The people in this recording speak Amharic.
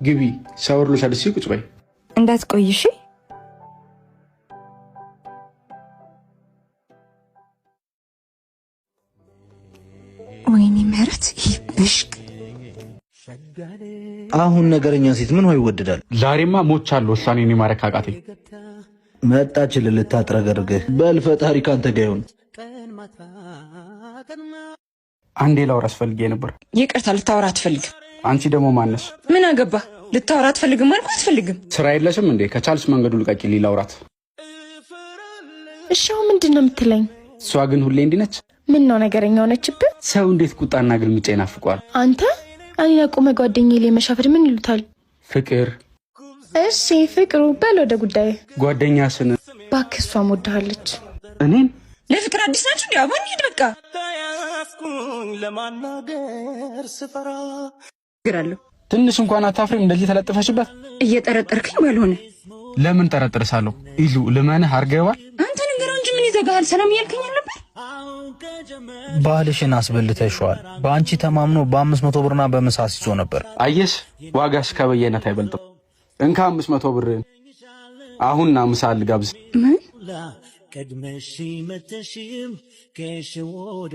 ግቢ ሻወር ልውሰድ። እስኪ ቁጭ በይ። እንዳትቆይ እሺ። ወይኔ ምህረት ይብሽቅ። አሁን ነገረኛ ሴት ምን ሆይ ይወደዳል። ዛሬማ ሞቻለሁ። እሷን ማረክ አቃተኝ። መጣች ልታጥረገርግህ። በል ፈጣሪ ካንተ ጋር ይሁን። አንዴ ላውራ አስፈልጌ ነበር። ይቅርታ፣ ልታወራ አትፈልግም? አንቺ ደግሞ ማነስ? ምን አገባ? ልታወራ አትፈልግም ማለት አትፈልግም። ስራ የለሽም እንዴ? ከቻልሽ መንገዱ ልቀቂልኝ ላውራት። እሺ አሁን ምንድን ነው የምትለኝ? እሷ ግን ሁሌ እንዲህ ነች። ምን ነው ነገረኛ ሆነችብህ? ሰው እንዴት ቁጣና ግልምጫ ይናፍቀዋል? አንተ እኔን አቁመ ጓደኛዬ ላይ መሻፈድ ምን ይሉታል? ፍቅር። እሺ ፍቅሩ፣ በል ወደ ጉዳይ። ጓደኛሽን እባክህ፣ እሷም ወድሃለች። እኔን ለፍቅር አዲስ ናችሁ እንዴ? አሁን ሂድ በቃ። ለማናገር ስፈራ ግራለሁ። ትንሽ እንኳን አታፍሪም? እንደዚህ ተለጥፈሽበት። እየጠረጠርክኝ ባልሆነ ለምን ጠረጥርሳለሁ? ኢሉ ልመንህ አርገዋል። አንተ ንገረው እንጂ ምን ይዘጋሃል? ሰላም እያልከኝ ነበር። ባልሽን አስበልተሽዋል። በአንቺ ተማምኖ በ500 ብርና በምሳ ሲዞ ነበር። አየሽ፣ ዋጋሽ ከበየነት አይበልጥም። እንካ 500 ብር። አሁንና ምሳ ልጋብዝ። ምን ቀድመሽ መተሽም ከሽወደ